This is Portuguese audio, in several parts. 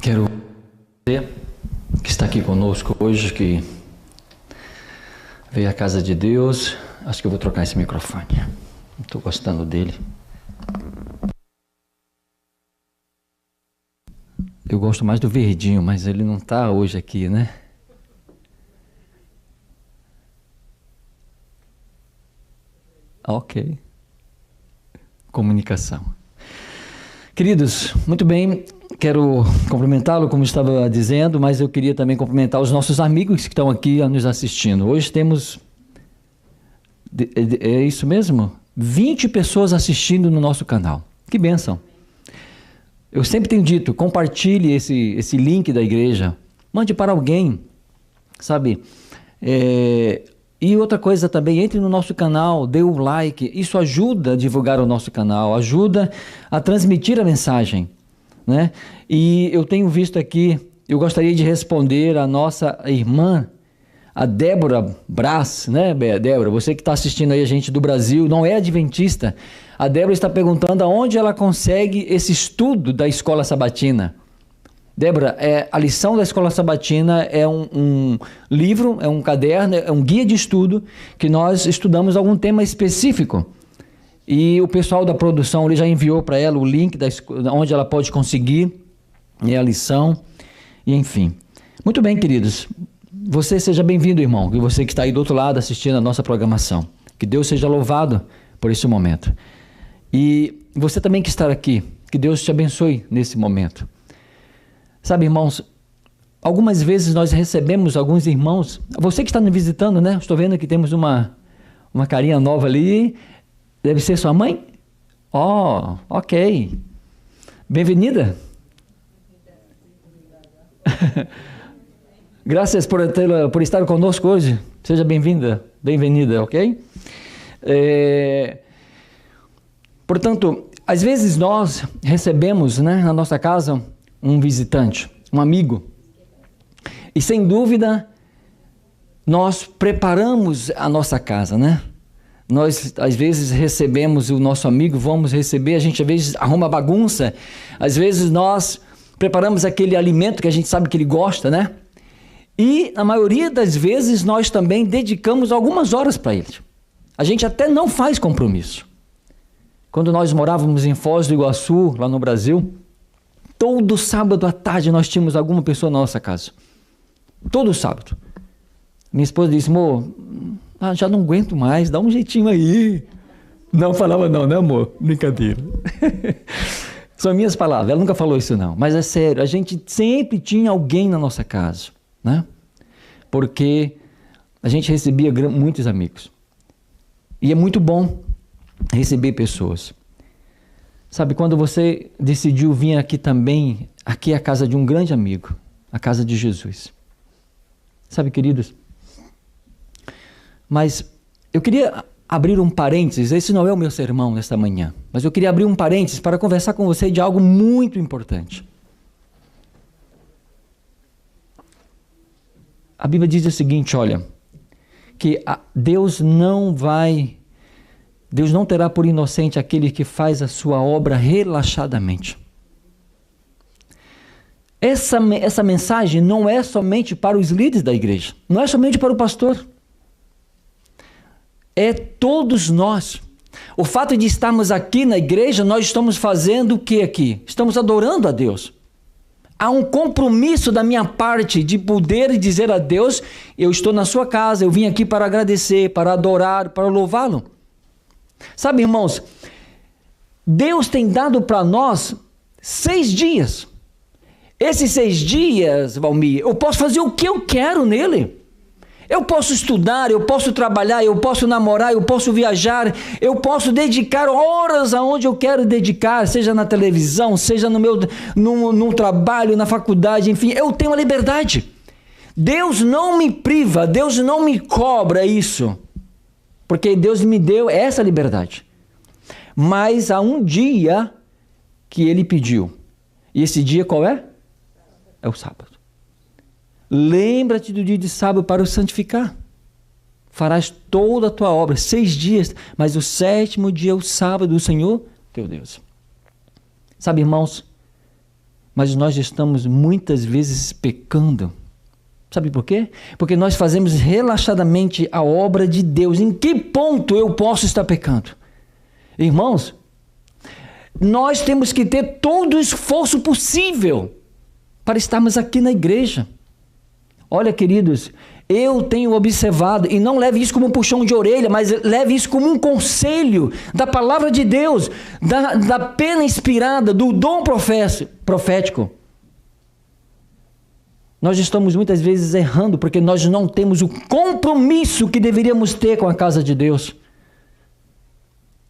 Quero você que está aqui conosco hoje, que veio à casa de Deus. Acho que eu vou trocar esse microfone. Não estou gostando dele. Eu gosto mais do verdinho, mas ele não está hoje aqui, né? Ok. Comunicação. Queridos, muito bem, quero cumprimentá-lo, como estava dizendo, mas eu queria também cumprimentar os nossos amigos que estão aqui nos assistindo. Hoje temos, é isso mesmo? 20 pessoas assistindo no nosso canal. Que bênção! Eu sempre tenho dito, compartilhe esse link da igreja, mande para alguém, sabe? E outra coisa também, entre no nosso canal, dê um like, isso ajuda a divulgar o nosso canal, ajuda a transmitir a mensagem, né? E eu tenho visto aqui, eu gostaria de responder a nossa irmã, a Débora Brás, né, Débora? Você que está assistindo aí a gente do Brasil, não é adventista. A Débora está perguntando aonde ela consegue esse estudo da Escola Sabatina. Débora, a lição da Escola Sabatina é um livro, é um caderno, é um guia de estudo que nós estudamos algum tema específico. E o pessoal da produção ele já enviou para ela o link onde ela pode conseguir a lição, e enfim. Muito bem, queridos. Você seja bem-vindo, irmão, e você que está aí do outro lado assistindo a nossa programação. Que Deus seja louvado por esse momento. E você também que está aqui, que Deus te abençoe nesse momento. Sabe, irmãos, algumas vezes nós recebemos alguns irmãos, você que está nos visitando, né? Estou vendo que temos uma carinha nova ali, deve ser sua mãe? Oh, ok. Bem-vinda. Graças por estar conosco hoje, seja bem-vinda, bem-vinda, ok? Portanto, às vezes nós recebemos, né, na nossa casa, um visitante, um amigo. E sem dúvida, nós preparamos a nossa casa, né? Nós, às vezes, recebemos o nosso amigo, vamos receber, a gente, às vezes, arruma bagunça. Às vezes, nós preparamos aquele alimento que a gente sabe que ele gosta, né? E, na maioria das vezes, nós também dedicamos algumas horas para ele. A gente até não faz compromisso. Quando nós morávamos em Foz do Iguaçu, lá no Brasil, todo sábado à tarde nós tínhamos alguma pessoa na nossa casa. Todo sábado. Minha esposa disse, amor, já não aguento mais, dá um jeitinho aí. Não falava não, né, amor? Brincadeira. São minhas palavras, ela nunca falou isso não. Mas é sério, a gente sempre tinha alguém na nossa casa, né? Porque a gente recebia muitos amigos. E é muito bom receber pessoas. Sabe, quando você decidiu vir aqui também, aqui é a casa de um grande amigo, a casa de Jesus. Sabe, queridos? Mas eu queria abrir um parênteses, esse não é o meu sermão nesta manhã, mas eu queria abrir um parênteses para conversar com você de algo muito importante. A Bíblia diz o seguinte, olha, que Deus não terá por inocente aquele que faz a sua obra relaxadamente. Essa mensagem não é somente para os líderes da igreja, não é somente para o pastor. É todos nós. O fato de estarmos aqui na igreja, nós estamos fazendo o que aqui? Estamos adorando a Deus. Há um compromisso da minha parte de poder dizer a Deus, eu estou na sua casa, eu vim aqui para agradecer, para adorar, para louvá-lo. Sabe, irmãos, Deus tem dado para nós 6 dias. Esses 6 dias, Valmir, eu posso fazer o que eu quero nele. Eu posso estudar, eu posso trabalhar, eu posso namorar, eu posso viajar, eu posso dedicar horas aonde eu quero dedicar, seja na televisão, seja no trabalho, na faculdade, enfim, eu tenho a liberdade. Deus não me priva, Deus não me cobra isso. Porque Deus me deu essa liberdade. Mas há um dia que ele pediu. E esse dia qual é? É o sábado. Lembra-te do dia de sábado para o santificar. Farás toda a tua obra, 6 dias, mas o 7º dia é o sábado do Senhor, teu Deus. Sabe, irmãos, mas nós estamos muitas vezes pecando. Sabe por quê? Porque nós fazemos relaxadamente a obra de Deus. Em que ponto eu posso estar pecando? Irmãos, nós temos que ter todo o esforço possível para estarmos aqui na igreja. Olha, queridos, eu tenho observado, e não leve isso como um puxão de orelha, mas leve isso como um conselho da palavra de Deus, da pena inspirada, do dom profético. Nós estamos muitas vezes errando porque nós não temos o compromisso que deveríamos ter com a casa de Deus.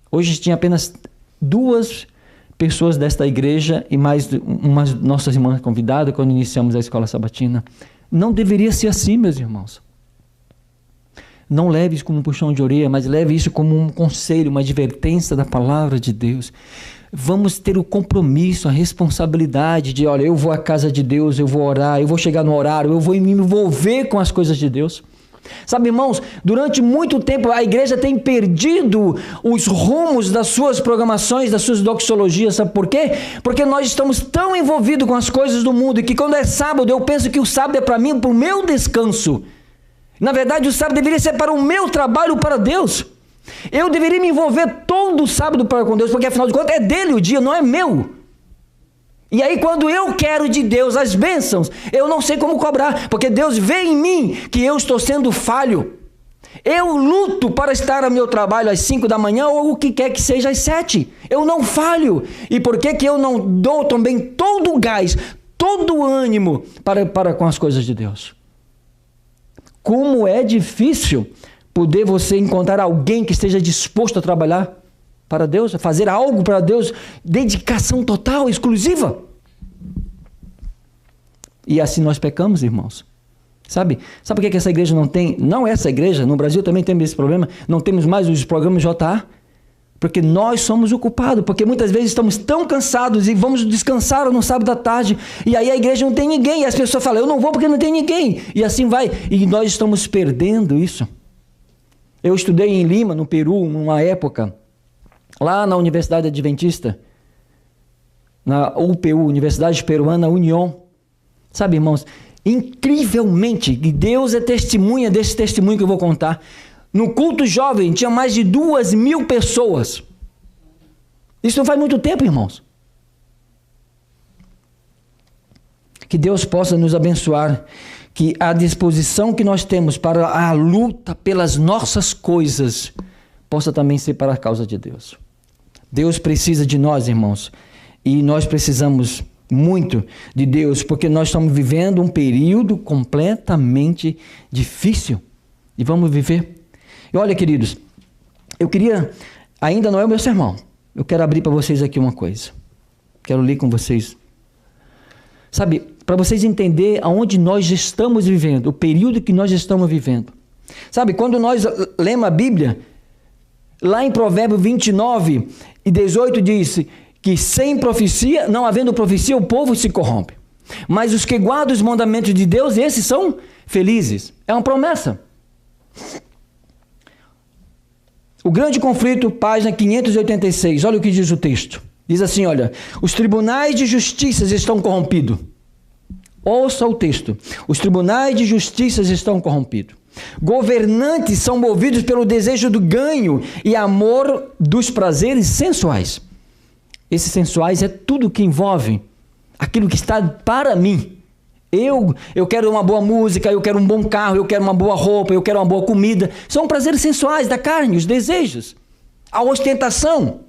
Hoje tinha apenas 2 pessoas desta igreja e mais uma nossas irmãs convidadas quando iniciamos a escola sabatina. Não deveria ser assim, meus irmãos. Não leve isso como um puxão de orelha, mas leve isso como um conselho, uma advertência da palavra de Deus. Vamos ter o compromisso, a responsabilidade de, olha, eu vou à casa de Deus, eu vou orar, eu vou chegar no horário, eu vou me envolver com as coisas de Deus. Sabe, irmãos, durante muito tempo a igreja tem perdido os rumos das suas programações, das suas doxologias. Sabe por quê? Porque nós estamos tão envolvidos com as coisas do mundo que quando é sábado eu penso que o sábado é para mim, para o meu descanso. Na verdade, o sábado deveria ser para o meu trabalho para Deus. Eu deveria me envolver todo sábado com Deus, porque afinal de contas é dele o dia, não é meu. E aí quando eu quero de Deus as bênçãos, eu não sei como cobrar, porque Deus vê em mim que eu estou sendo falho. Eu luto para estar ao meu trabalho às 5 da manhã ou o que quer que seja às 7. Eu não falho. E por que eu não dou também todo o gás, todo o ânimo para com as coisas de Deus? Como é difícil poder você encontrar alguém que esteja disposto a trabalhar para Deus, a fazer algo para Deus, dedicação total, exclusiva. E assim nós pecamos, irmãos. Sabe por que essa igreja não tem, não essa igreja, no Brasil também temos esse problema, não temos mais os programas JA? Porque nós somos o culpado, porque muitas vezes estamos tão cansados e vamos descansar no sábado à tarde, e aí a igreja não tem ninguém, e as pessoas falam, eu não vou porque não tem ninguém, e assim vai, e nós estamos perdendo isso. Eu estudei em Lima, no Peru, numa época, lá na Universidade Adventista, na UPU, Universidade Peruana União. Sabe, irmãos, incrivelmente, e Deus é testemunha desse testemunho que eu vou contar. No culto jovem tinha mais de 2.000 pessoas. Isso não faz muito tempo, irmãos. Que Deus possa nos abençoar, que a disposição que nós temos para a luta pelas nossas coisas possa também ser para a causa de Deus. Deus precisa de nós, irmãos, e nós precisamos muito de Deus, porque nós estamos vivendo um período completamente difícil, e vamos viver. E olha, queridos, eu queria, ainda não é o meu sermão, eu quero abrir para vocês aqui uma coisa, quero ler com vocês, sabe, para vocês entenderem aonde nós estamos vivendo, o período que nós estamos vivendo. Sabe, quando nós lemos a Bíblia, lá em Provérbios 29:18 diz que sem profecia, não havendo profecia, o povo se corrompe. Mas os que guardam os mandamentos de Deus, esses são felizes. É uma promessa. O grande conflito, página 586, olha o que diz o texto. Diz assim, olha, os tribunais de justiça estão corrompidos. Ouça o texto. Os tribunais de justiça estão corrompidos. Governantes são movidos pelo desejo do ganho e amor dos prazeres sensuais. Esses sensuais é tudo que envolve aquilo que está para mim. Eu quero uma boa música, eu quero um bom carro, eu quero uma boa roupa, eu quero uma boa comida. São prazeres sensuais da carne, os desejos, a ostentação.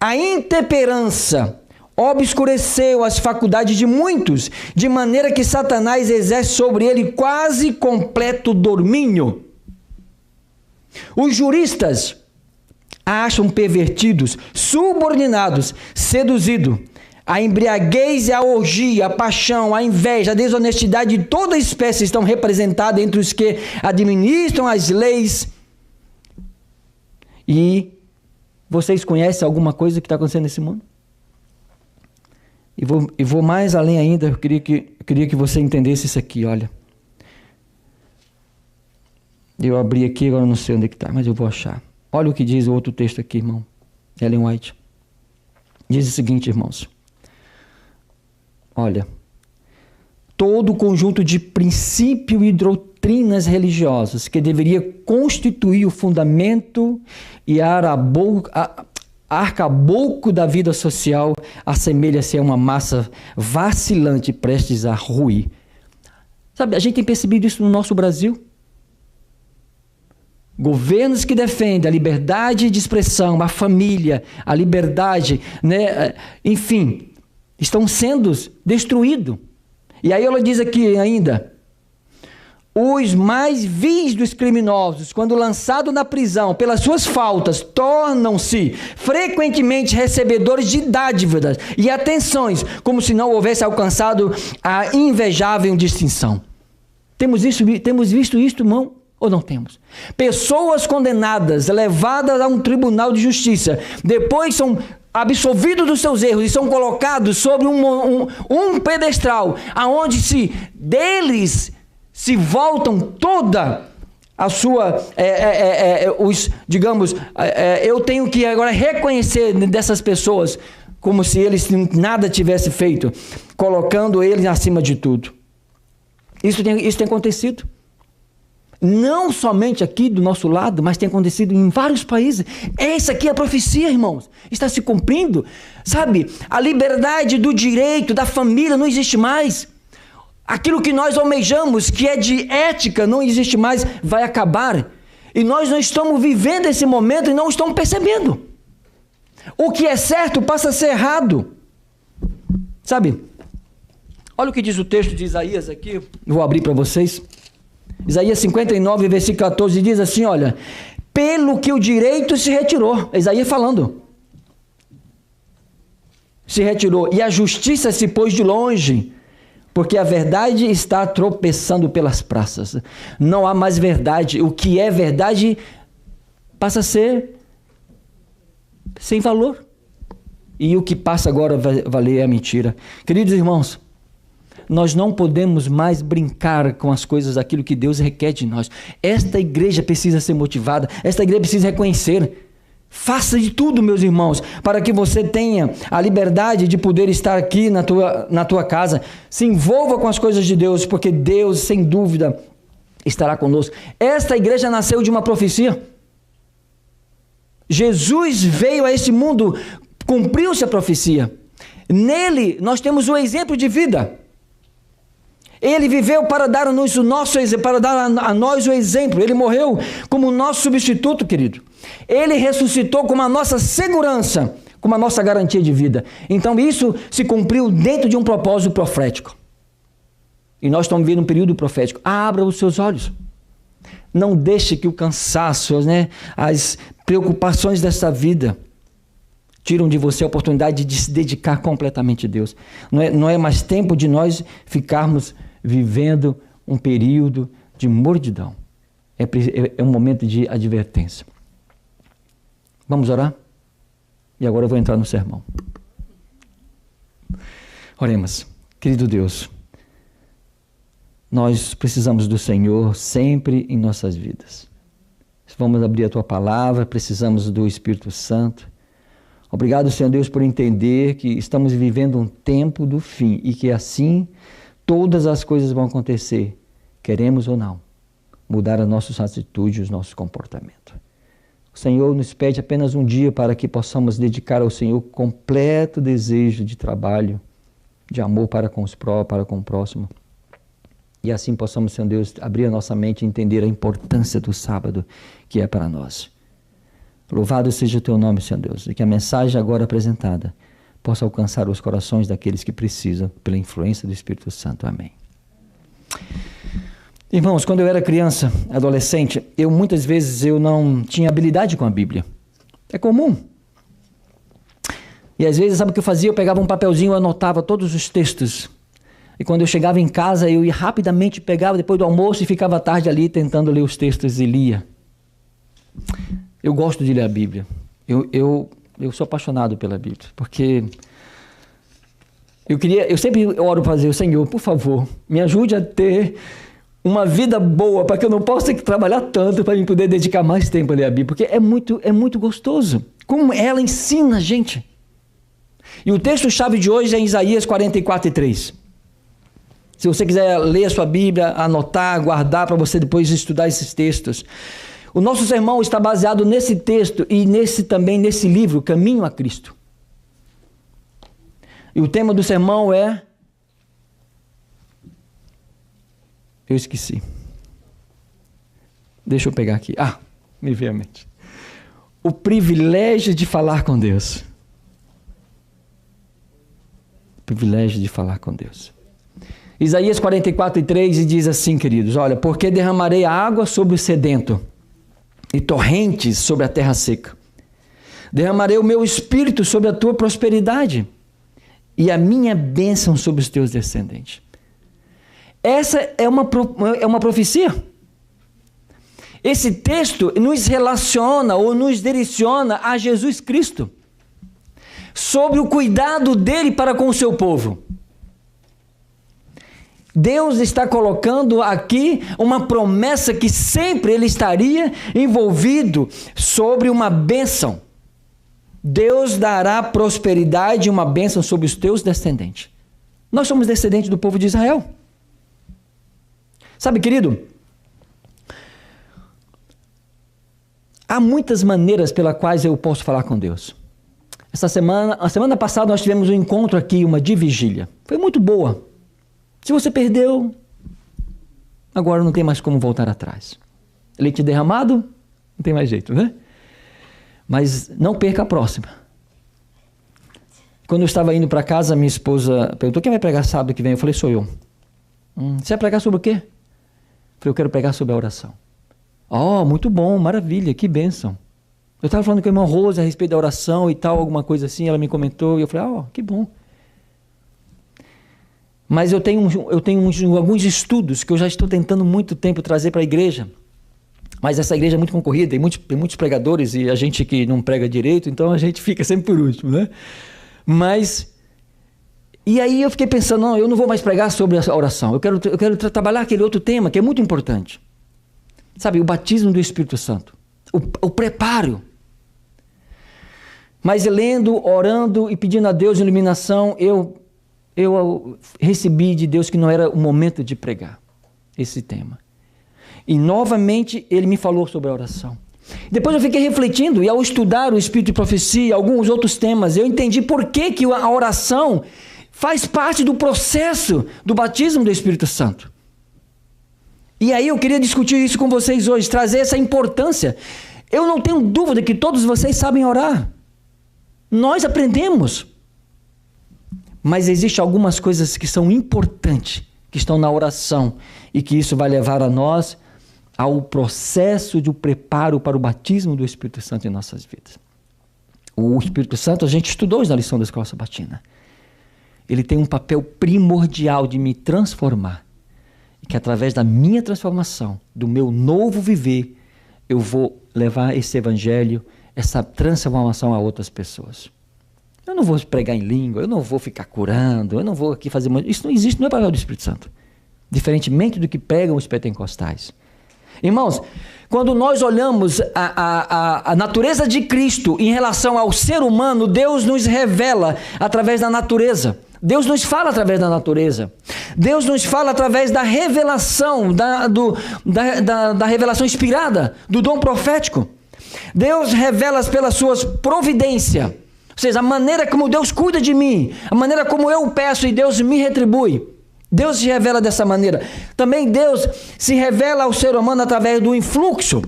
A intemperança obscureceu as faculdades de muitos, de maneira que Satanás exerce sobre ele quase completo domínio. Os juristas acham pervertidos, subordinados, seduzidos. A embriaguez e a orgia, a paixão, a inveja, a desonestidade de toda espécie estão representadas entre os que administram as leis. E vocês conhecem alguma coisa que está acontecendo nesse mundo? E vou mais além ainda, eu queria que você entendesse isso aqui, olha. Eu abri aqui, agora não sei onde é que está, mas eu vou achar. Olha o que diz o outro texto aqui, irmão. Ellen White. Diz o seguinte, irmãos. olha, todo o conjunto de princípios e doutrinas religiosas que deveria constituir o fundamento e arcabouço da vida social assemelha-se a uma massa vacilante prestes a ruir. Sabe, a gente tem percebido isso no nosso Brasil. Governos que defendem a liberdade de expressão, a família, a liberdade, né? Enfim, estão sendo destruídos. E aí ela diz aqui ainda, os mais vis dos criminosos, quando lançados na prisão pelas suas faltas, tornam-se frequentemente recebedores de dádivas e atenções, como se não houvesse alcançado a invejável distinção. Temos visto isso, irmão? Ou não temos? Pessoas condenadas, levadas a um tribunal de justiça, depois são absolvidos dos seus erros e são colocados sobre um pedestal, aonde deles se voltam toda a sua, eu tenho que agora reconhecer dessas pessoas como se eles nada tivessem feito, colocando eles acima de tudo. Isso tem acontecido. Não somente aqui do nosso lado, mas tem acontecido em vários países. Essa aqui é a profecia, irmãos. Está se cumprindo. Sabe, a liberdade do direito, da família não existe mais. Aquilo que nós almejamos, que é de ética, não existe mais, vai acabar. E nós não estamos vivendo esse momento e não estamos percebendo. O que é certo passa a ser errado. Sabe, olha o que diz o texto de Isaías aqui. Vou abrir para vocês. Isaías 59, versículo 14, diz assim, olha, pelo que o direito se retirou, Isaías falando, se retirou, e a justiça se pôs de longe, porque a verdade está tropeçando pelas praças, não há mais verdade, o que é verdade passa a ser sem valor, e o que passa agora a valer é a mentira. Queridos irmãos, nós não podemos mais brincar com as coisas, aquilo que Deus requer de nós. Esta igreja precisa ser motivada, esta igreja precisa reconhecer. Faça de tudo, meus irmãos, para que você tenha a liberdade de poder estar aqui na tua casa. Se envolva com as coisas de Deus, porque Deus, sem dúvida, estará conosco. Esta igreja nasceu de uma profecia. Jesus veio a esse mundo, cumpriu-se a profecia. Nele, nós temos o exemplo de vida. Ele viveu para dar a nós o exemplo. Ele morreu como nosso substituto, querido. Ele ressuscitou como a nossa segurança, como a nossa garantia de vida. Então isso se cumpriu dentro de um propósito profético. E nós estamos vivendo um período profético. Abra os seus olhos. Não deixe que o cansaço, as preocupações dessa vida tiram de você a oportunidade de se dedicar completamente a Deus. Não é mais tempo de nós ficarmos vivendo um período de mordidão. É um momento de advertência. Vamos orar? E agora eu vou entrar no sermão. Oremos. Querido Deus, nós precisamos do Senhor sempre em nossas vidas. Vamos abrir a Tua palavra, precisamos do Espírito Santo. Obrigado, Senhor Deus, por entender que estamos vivendo um tempo do fim e que assim todas as coisas vão acontecer, queremos ou não, mudar as nossas atitudes, os nossos comportamentos. O Senhor nos pede apenas um dia para que possamos dedicar ao Senhor completo desejo de trabalho, de amor para com o próximo. E assim possamos, Senhor Deus, abrir a nossa mente e entender a importância do sábado que é para nós. Louvado seja o Teu nome, Senhor Deus, e que a mensagem agora apresentada possa alcançar os corações daqueles que precisam, pela influência do Espírito Santo. Amém. Irmãos, quando eu era criança, adolescente, muitas vezes eu não tinha habilidade com a Bíblia. É comum. E às vezes, sabe o que eu fazia? Eu pegava um papelzinho e anotava todos os textos. E quando eu chegava em casa, eu ia rapidamente, pegava depois do almoço e ficava à tarde ali tentando ler os textos e lia. Eu gosto de ler a Bíblia. Eu sou apaixonado pela Bíblia, porque eu sempre oro para dizer, Senhor, por favor, me ajude a ter uma vida boa, para que eu não possa ter que trabalhar tanto para eu poder dedicar mais tempo a ler a Bíblia, porque é muito gostoso. Como ela ensina a gente. E o texto-chave de hoje é em Isaías 44:3. Se você quiser ler a sua Bíblia, anotar, guardar para você depois estudar esses textos. O nosso sermão está baseado nesse texto e também nesse livro, Caminho a Cristo. E o tema do sermão é... Eu esqueci. Deixa eu pegar aqui. Me veio à mente. O privilégio de falar com Deus. O privilégio de falar com Deus. Isaías 44:3 diz assim, queridos, olha, porque derramarei água sobre o sedento e torrentes sobre a terra seca. Derramarei o meu espírito sobre a tua prosperidade e a minha bênção sobre os teus descendentes. Essa é uma profecia. Esse texto nos relaciona ou nos direciona a Jesus Cristo, sobre o cuidado dele para com o seu povo. Deus está colocando aqui uma promessa que sempre ele estaria envolvido sobre uma bênção. Deus dará prosperidade e uma bênção sobre os teus descendentes. Nós somos descendentes do povo de Israel. Sabe, querido, há muitas maneiras pelas quais eu posso falar com Deus. A semana passada nós tivemos um encontro aqui, uma de vigília. Foi muito boa. Se você perdeu, agora não tem mais como voltar atrás. Leite derramado, não tem mais jeito, né? Mas não perca a próxima. Quando eu estava indo para casa, minha esposa perguntou, quem vai pregar sábado que vem? Eu falei, sou eu. Você vai pregar sobre o quê? Eu falei, eu quero pregar sobre a oração. Muito bom, maravilha, que bênção. Eu estava falando com a irmã Rose a respeito da oração e tal, alguma coisa assim, ela me comentou, e eu falei, que bom. Mas eu tenho alguns estudos que eu já estou tentando muito tempo trazer para a igreja. Mas essa igreja é muito concorrida, tem muitos pregadores e a gente que não prega direito, então a gente fica sempre por último, né? E aí eu fiquei pensando, eu não vou mais pregar sobre a oração, eu quero trabalhar aquele outro tema que é muito importante. Sabe, o batismo do Espírito Santo, o preparo. Mas lendo, orando e pedindo a Deus iluminação, eu recebi de Deus que não era o momento de pregar esse tema. E novamente ele me falou sobre a oração. Depois eu fiquei refletindo e ao estudar o Espírito de Profecia e alguns outros temas, eu entendi por que a oração faz parte do processo do batismo do Espírito Santo. E aí eu queria discutir isso com vocês hoje, trazer essa importância. Eu não tenho dúvida que todos vocês sabem orar. Nós aprendemos. Mas existem algumas coisas que são importantes, que estão na oração, e que isso vai levar a nós ao processo de preparo para o batismo do Espírito Santo em nossas vidas. O Espírito Santo, a gente estudou hoje na lição da Escola Sabatina. Ele tem um papel primordial de me transformar. E que através da minha transformação, do meu novo viver, eu vou levar esse evangelho, essa transformação a outras pessoas. Eu não vou pregar em língua, eu não vou ficar curando, eu não vou aqui fazer... Isso não existe, não é papel do Espírito Santo. Diferentemente do que pregam os pentecostais. Irmãos, quando nós olhamos a natureza de Cristo em relação ao ser humano, Deus nos revela através da natureza. Deus nos fala através da natureza. Deus nos fala através da revelação, da revelação inspirada, do dom profético. Deus revela pela sua providência. Ou seja, a maneira como Deus cuida de mim, a maneira como eu peço e Deus me retribui. Deus se revela dessa maneira. Também Deus se revela ao ser humano através do influxo,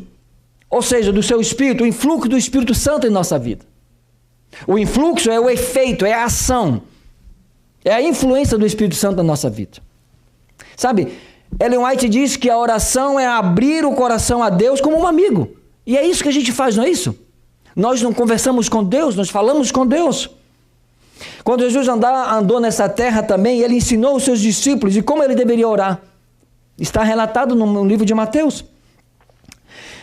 ou seja, do seu Espírito, o influxo do Espírito Santo em nossa vida. O influxo é o efeito, é a ação, é a influência do Espírito Santo na nossa vida. Sabe, Ellen White diz que a oração é abrir o coração a Deus como um amigo. E é isso que a gente faz, não é isso? Nós não conversamos com Deus, nós falamos com Deus. Quando Jesus andou nessa terra também, ele ensinou os seus discípulos de como ele deveria orar. Está relatado no livro de Mateus.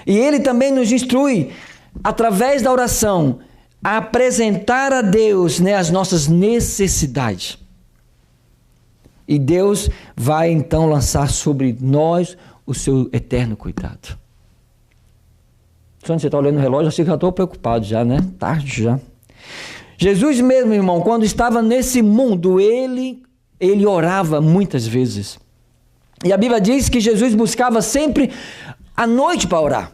E ele também nos instrui, através da oração, a apresentar a Deus, as nossas necessidades. E Deus vai então lançar sobre nós o seu eterno cuidado. Quando você está olhando o relógio, eu sei que já estou preocupado já, né? Tarde já. Jesus mesmo, irmão, quando estava nesse mundo, ele orava muitas vezes. E a Bíblia diz que Jesus buscava sempre à noite para orar.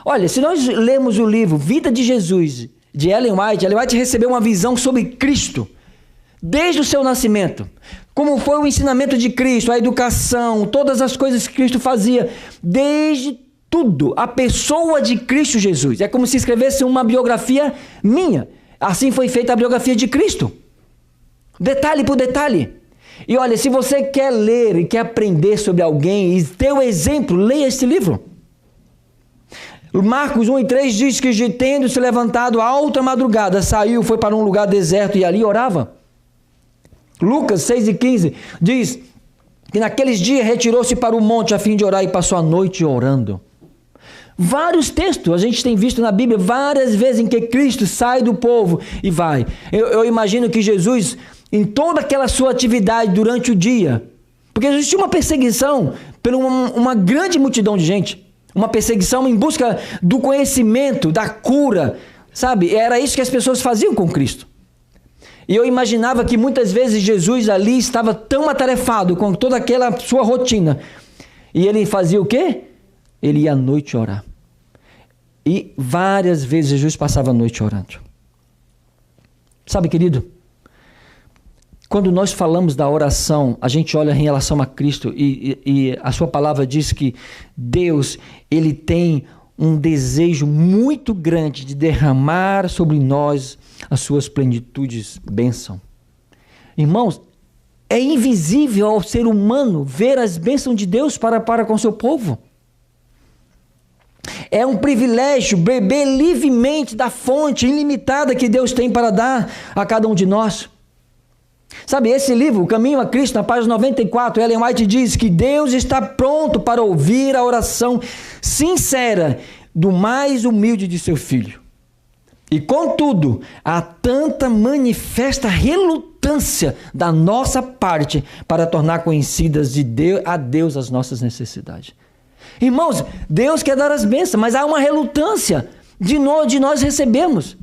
Olha, se nós lermos o livro Vida de Jesus, de Ellen White recebeu uma visão sobre Cristo, desde o seu nascimento, como foi o ensinamento de Cristo, a educação, todas as coisas que Cristo fazia, desde tudo, a pessoa de Cristo Jesus. É como se escrevesse uma biografia minha. Assim foi feita a biografia de Cristo, detalhe por detalhe. E olha, se você quer ler e quer aprender sobre alguém e ter o exemplo, leia este livro. Marcos 1:3 diz que, tendo se levantado à alta madrugada, saiu, foi para um lugar deserto e ali orava. Lucas 6:15 diz que naqueles dias retirou-se para o monte a fim de orar e passou a noite orando. Vários textos a gente tem visto na Bíblia, várias vezes em que Cristo sai do povo e vai. Eu imagino que Jesus, em toda aquela sua atividade durante o dia, porque existia uma perseguição por uma grande multidão de gente, uma perseguição em busca do conhecimento, da cura, sabe? Era isso que as pessoas faziam com Cristo. E eu imaginava que muitas vezes Jesus ali estava tão atarefado com toda aquela sua rotina. E ele fazia o quê? Ele ia à noite orar. E várias vezes Jesus passava a noite orando. Sabe, querido? Quando nós falamos da oração, a gente olha em relação a Cristo e a sua palavra diz que Deus, ele tem um desejo muito grande de derramar sobre nós as suas plenitudes, bênção. Irmãos, é invisível ao ser humano ver as bênçãos de Deus para com seu povo. É um privilégio beber livremente da fonte ilimitada que Deus tem para dar a cada um de nós. Sabe, esse livro, O Caminho a Cristo, na página 94, Ellen White diz que Deus está pronto para ouvir a oração sincera do mais humilde de seu filho. E contudo, há tanta manifesta relutância da nossa parte para tornar conhecidas a Deus as nossas necessidades. Irmãos, Deus quer dar as bênçãos, mas há uma relutância de nós recebermos.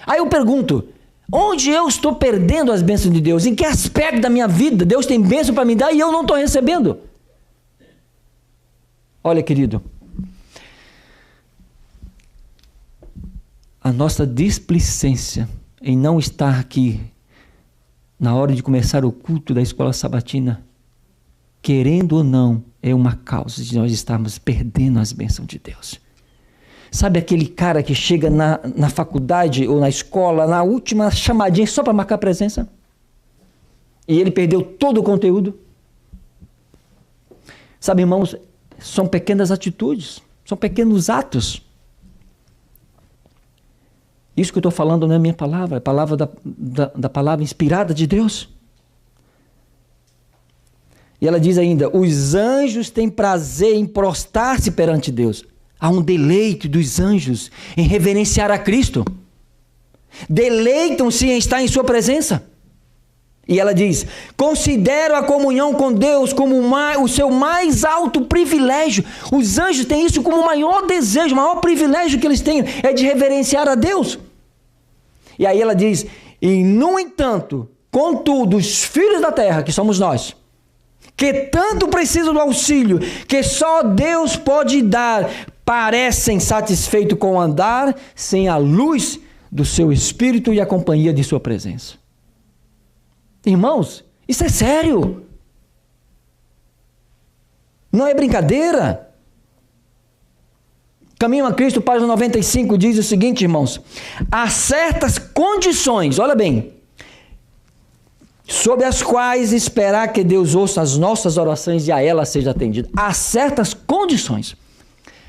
Aí eu pergunto, onde eu estou perdendo as bênçãos de Deus? Em que aspecto da minha vida Deus tem bênção para me dar e eu não estou recebendo? Olha, querido, a nossa displicência em não estar aqui na hora de começar o culto da escola sabatina, querendo ou não, é uma causa de nós estarmos perdendo as bênçãos de Deus. Sabe aquele cara que chega na faculdade ou na escola, na última chamadinha só para marcar presença? E ele perdeu todo o conteúdo? Sabe, irmãos, são pequenas atitudes, são pequenos atos. Isso que eu estou falando não é minha palavra, é a palavra da palavra inspirada de Deus. E ela diz ainda, os anjos têm prazer em prostrar-se perante Deus. Há um deleite dos anjos em reverenciar a Cristo. Deleitam-se em estar em sua presença. E ela diz, considero a comunhão com Deus como o seu mais alto privilégio. Os anjos têm isso como o maior desejo, o maior privilégio que eles têm é de reverenciar a Deus. E aí ela diz, e no entanto, contudo, os filhos da terra, que somos nós, que tanto precisam do auxílio que só Deus pode dar, parecem satisfeitos com andar sem a luz do seu Espírito e a companhia de sua presença. Irmãos, isso é sério. Não é brincadeira. Caminho a Cristo, página 95, diz o seguinte, irmãos. Há certas condições, olha bem, sobre as quais esperar que Deus ouça as nossas orações e a elas seja atendido. Há certas condições.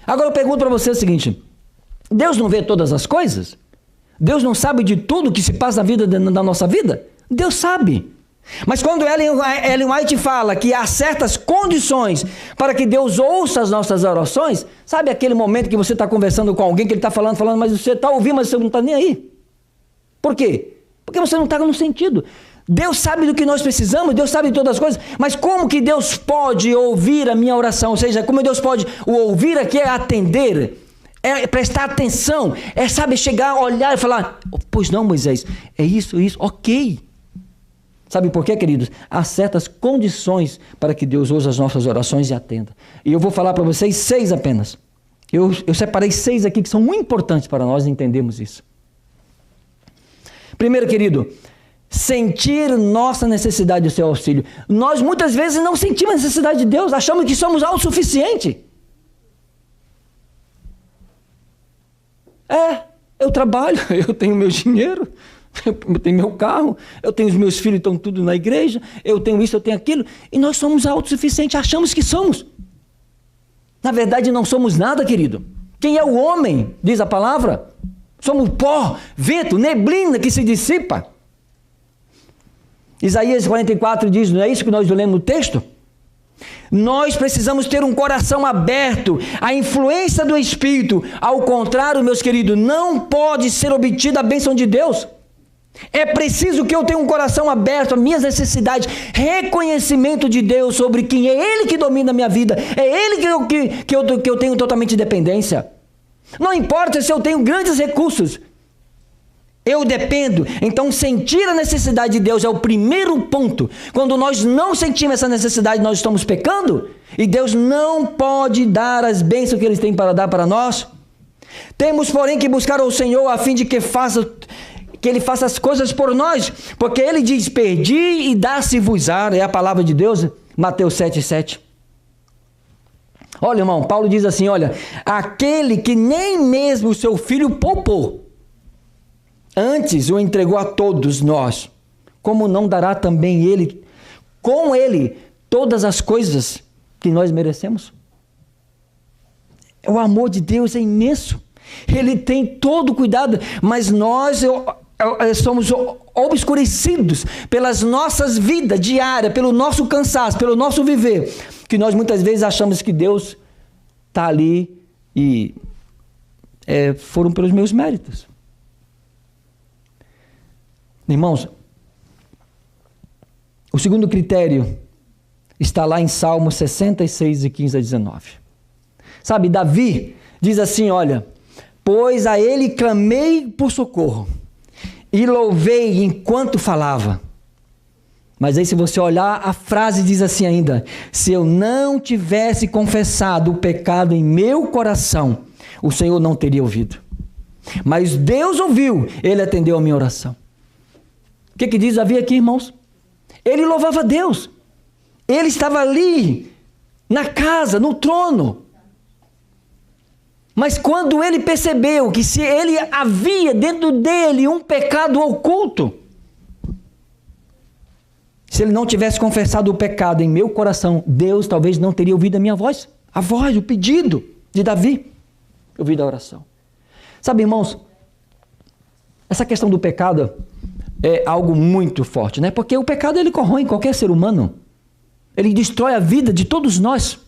Agora eu pergunto para você o seguinte, Deus não vê todas as coisas? Deus não sabe de tudo que se passa na nossa vida? Deus sabe. Mas quando Ellen White fala que há certas condições para que Deus ouça as nossas orações, sabe aquele momento que você está conversando com alguém que ele está falando, mas você está ouvindo, mas você não está nem aí? Por quê? Porque você não está no sentido. Deus sabe do que nós precisamos, Deus sabe de todas as coisas, mas como que Deus pode ouvir a minha oração? Ou seja, como Deus pode, o ouvir aqui é atender, é prestar atenção, é saber chegar, olhar e falar, pois não, Moisés, é isso, ok. Sabe por quê, queridos? Há certas condições para que Deus use as nossas orações e atenda. E eu vou falar para vocês 6 apenas. Eu separei 6 aqui que são muito importantes para nós entendermos isso. Primeiro, querido, sentir nossa necessidade do seu auxílio. Nós muitas vezes não sentimos a necessidade de Deus, achamos que somos autossuficientes. Eu trabalho, eu tenho meu dinheiro, eu tenho meu carro, eu tenho os meus filhos, estão tudo na igreja, eu tenho isso, eu tenho aquilo, e nós somos autossuficientes, achamos que somos. Na verdade, não somos nada, querido. Quem é o homem, diz a palavra? Somos pó, vento, neblina que se dissipa. Isaías 44 diz, não é isso que nós lemos no texto? Nós precisamos ter um coração aberto à influência do Espírito. Ao contrário, meus queridos, não pode ser obtida a bênção de Deus. É preciso que eu tenha um coração aberto às minhas necessidades, reconhecimento de Deus sobre quem é Ele que domina a minha vida, é Ele que eu tenho totalmente dependência. Não importa se eu tenho grandes recursos, eu dependo. Então sentir a necessidade de Deus é o primeiro ponto. Quando nós não sentimos essa necessidade, nós estamos pecando, e Deus não pode dar as bênçãos que Ele tem para dar para nós. Temos, porém, que buscar ao Senhor a fim de que Ele faça as coisas por nós, porque Ele diz, pedi e dá-se-vos-á, é a palavra de Deus, Mateus 7,7. Olha, irmão, Paulo diz assim, olha, aquele que nem mesmo o seu filho poupou, antes o entregou a todos nós, como não dará também Ele, com Ele, todas as coisas que nós merecemos? O amor de Deus é imenso, Ele tem todo o cuidado, mas nós somos obscurecidos pelas nossas vidas diárias, pelo nosso cansaço, pelo nosso viver, que nós muitas vezes achamos que Deus está ali e foram pelos meus méritos. Irmãos, o segundo critério está lá em Salmos 66, de 15 a 19. Sabe, Davi diz assim, olha, pois a Ele clamei por socorro, e louvei enquanto falava. Mas aí se você olhar, a frase diz assim ainda, se eu não tivesse confessado o pecado em meu coração, o Senhor não teria ouvido. Mas Deus ouviu, Ele atendeu a minha oração. O que diz Davi aqui, irmãos? Ele louvava Deus. Ele estava ali, na casa, no trono. Mas quando ele percebeu que se ele havia dentro dele um pecado oculto, se ele não tivesse confessado o pecado em meu coração, Deus talvez não teria ouvido a minha voz. A voz, o pedido de Davi. Ouvido a oração. Sabe, irmãos, essa questão do pecado é algo muito forte, né? Porque o pecado, ele corrói qualquer ser humano. Ele destrói a vida de todos nós.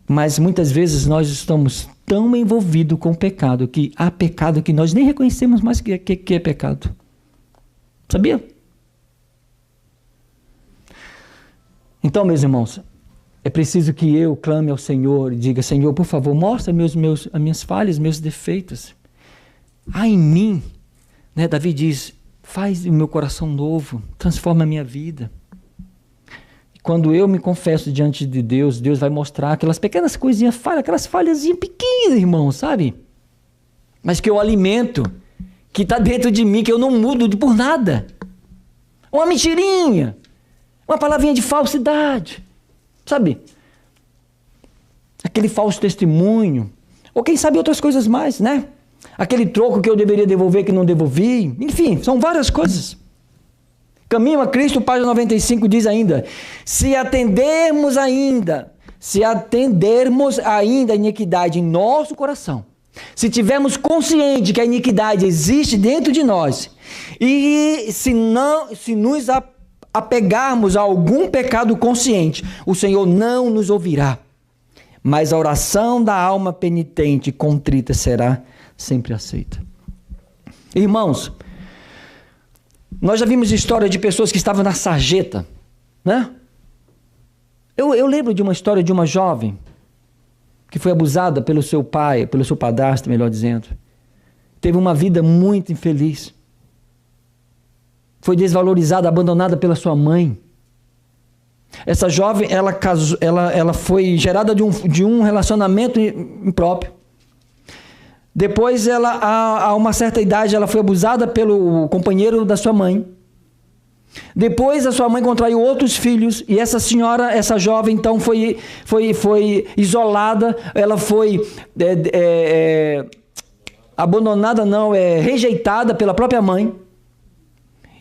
Mas muitas vezes nós estamos tão envolvidos com o pecado que há pecado que nós nem reconhecemos mais que é pecado. Sabia? Então, meus irmãos, é preciso que eu clame ao Senhor e diga, Senhor, por favor, mostra as minhas falhas, meus defeitos. Há em mim, né? Davi diz, faz o meu coração novo, transforma a minha vida. Quando eu me confesso diante de Deus, Deus vai mostrar aquelas pequenas coisinhas, aquelas falhazinhas pequenas, irmão, sabe? Mas que eu alimento, que está dentro de mim, que eu não mudo por nada. Uma mentirinha, uma palavrinha de falsidade, sabe? Aquele falso testemunho, ou quem sabe outras coisas mais, né? Aquele troco que eu deveria devolver que não devolvi, enfim, são várias coisas. Caminho a Cristo, página 95, diz ainda, se atendermos ainda a iniquidade em nosso coração, se tivermos consciente que a iniquidade existe dentro de nós, e se nos apegarmos a algum pecado consciente, o Senhor não nos ouvirá, mas a oração da alma penitente e contrita será sempre aceita. Irmãos, nós já vimos história de pessoas que estavam na sarjeta, né? Eu lembro de uma história de uma jovem que foi abusada pelo seu pai, pelo seu padrasto, melhor dizendo. Teve uma vida muito infeliz. Foi desvalorizada, abandonada pela sua mãe. Essa jovem, ela foi gerada de um relacionamento impróprio. Depois, a uma certa idade, ela foi abusada pelo companheiro da sua mãe. Depois, a sua mãe contraiu outros filhos. E essa jovem, então, foi isolada. Ela foi abandonada, rejeitada pela própria mãe.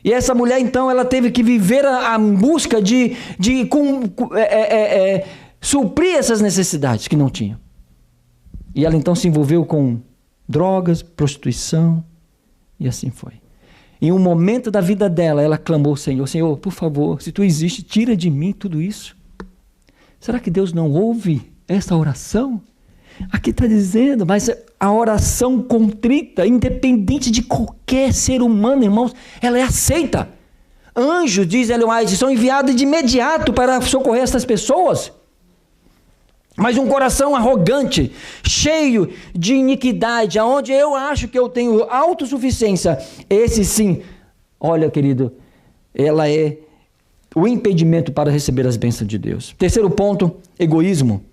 E essa mulher, então, ela teve que viver a busca de suprir essas necessidades que não tinha. E ela, então, se envolveu com drogas, prostituição, e assim foi. Em um momento da vida dela, ela clamou ao Senhor: Senhor, por favor, se Tu existe, tira de mim tudo isso. Será que Deus não ouve essa oração? Aqui está dizendo, mas a oração contrita, independente de qualquer ser humano, irmãos, ela é aceita. Anjos, diz Ellen White, são enviados de imediato para socorrer essas pessoas. Mas um coração arrogante, cheio de iniquidade, aonde eu acho que eu tenho autossuficiência, esse sim, olha, querido, ela é o impedimento para receber as bênçãos de Deus. Terceiro ponto, egoísmo.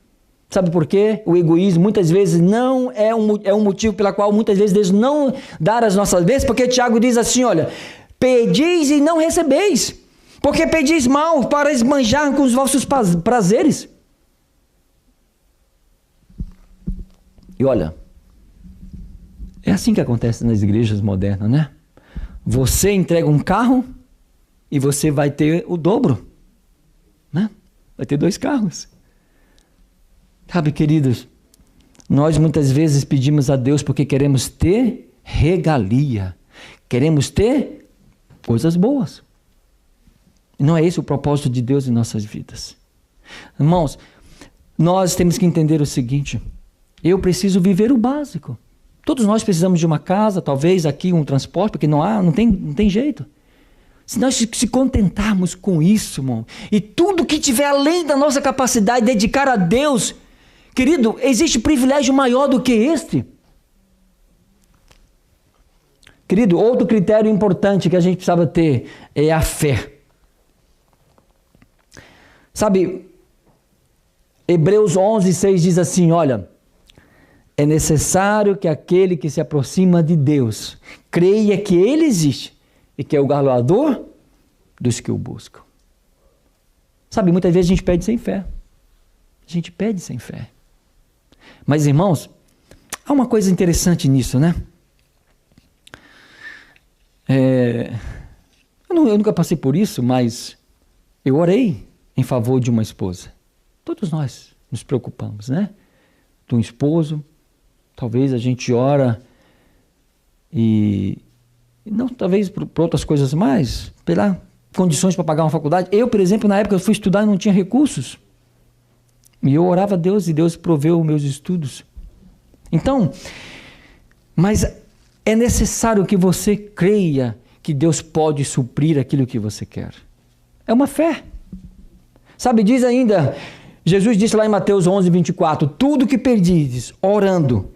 Sabe por quê? O egoísmo muitas vezes não é um motivo pela qual muitas vezes Deus não dá as nossas bênçãos, porque Tiago diz assim, olha, pedis e não recebeis, porque pedis mal para esbanjar com os vossos prazeres. E olha, é assim que acontece nas igrejas modernas, né? Você entrega um carro e você vai ter o dobro, né? Vai ter 2 carros. Sabe, queridos, nós muitas vezes pedimos a Deus porque queremos ter regalia, queremos ter coisas boas. E não é esse o propósito de Deus em nossas vidas. Irmãos, nós temos que entender o seguinte: eu preciso viver o básico. Todos nós precisamos de uma casa, talvez aqui um transporte, porque não tem jeito. Se nós se contentarmos com isso, irmão, e tudo que tiver além da nossa capacidade de dedicar a Deus, querido, existe privilégio maior do que este? Querido, outro critério importante que a gente precisava ter é a fé. Sabe, Hebreus 11:6 diz assim, olha, é necessário que aquele que se aproxima de Deus creia que Ele existe e que é o galardoador dos que o buscam. Sabe, muitas vezes a gente pede sem fé. A gente pede sem fé. Mas, irmãos, há uma coisa interessante nisso, né? Eu nunca passei por isso, mas eu orei em favor de uma esposa. Todos nós nos preocupamos, né? De um esposo. Talvez a gente ora e não, talvez por outras coisas mais, pela condições para pagar uma faculdade. Eu, por exemplo, na época eu fui estudar e não tinha recursos. E eu orava a Deus e Deus proveu meus estudos. Então, mas é necessário que você creia que Deus pode suprir aquilo que você quer. É uma fé. Sabe, diz ainda, Jesus disse lá em Mateus 11:24, tudo que perdides, orando,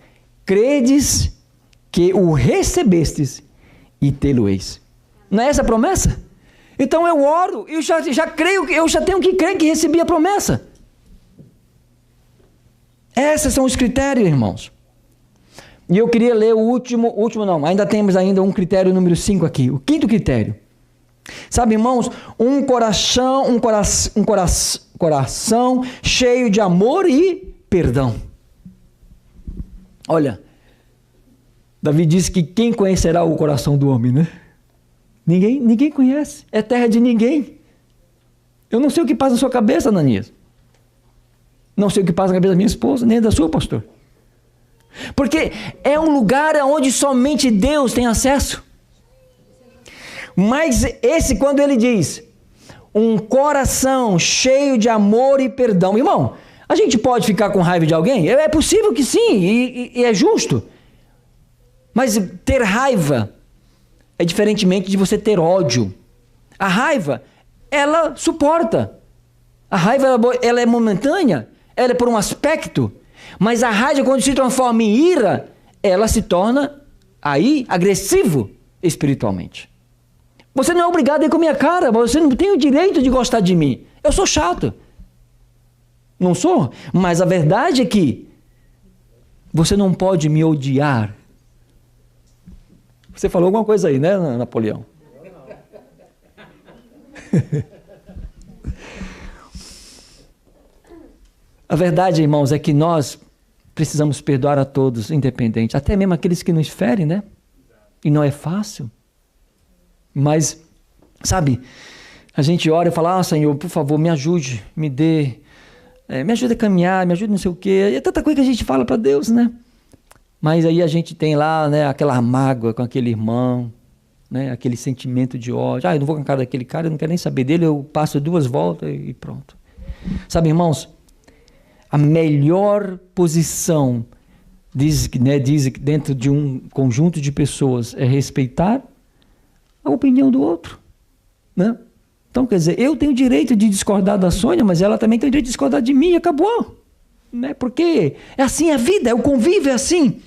credes que o recebestes e tê-lo-eis. Não é essa a promessa? Então eu oro, eu já creio, eu já tenho que crer que recebi a promessa. Esses são os critérios, irmãos. E eu queria ler o último não, ainda temos ainda um critério número 5 aqui, o 5º critério. Sabe, irmãos, um coração cheio de amor e perdão. Olha, Davi disse que quem conhecerá o coração do homem, né? Ninguém conhece, é terra de ninguém. Eu não sei o que passa na sua cabeça, Ananias. Não sei o que passa na cabeça da minha esposa, nem da sua, pastor. Porque é um lugar onde somente Deus tem acesso. Mas quando ele diz, um coração cheio de amor e perdão. Irmão, a gente pode ficar com raiva de alguém? É possível que sim, e é justo. Mas ter raiva é diferentemente de você ter ódio. A raiva, ela suporta. A raiva, ela é momentânea, ela é por um aspecto. Mas a raiva, quando se transforma em ira, ela se torna aí agressivo espiritualmente. Você não é obrigado a ir com a minha cara, você não tem o direito de gostar de mim. Eu sou chato. Não sou? Mas a verdade é que você não pode me odiar. Você falou alguma coisa aí, né, Napoleão? A verdade, irmãos, é que nós precisamos perdoar a todos, independente, até mesmo aqueles que nos ferem, né? E não é fácil. Mas, sabe, a gente ora e fala, Senhor, por favor, me ajude, me dê, me ajude a caminhar, me ajude não sei o quê. E é tanta coisa que a gente fala para Deus, né? Mas aí a gente tem lá, né, aquela mágoa com aquele irmão, né, aquele sentimento de ódio. Eu não vou com a cara daquele cara, eu não quero nem saber dele, eu passo 2 voltas e pronto. Sabe, irmãos, a melhor posição dentro de um conjunto de pessoas é respeitar a opinião do outro, né? Então, quer dizer, eu tenho o direito de discordar da Sônia, mas ela também tem o direito de discordar de mim, e acabou, né? Porque é assim a vida, o convívio é assim.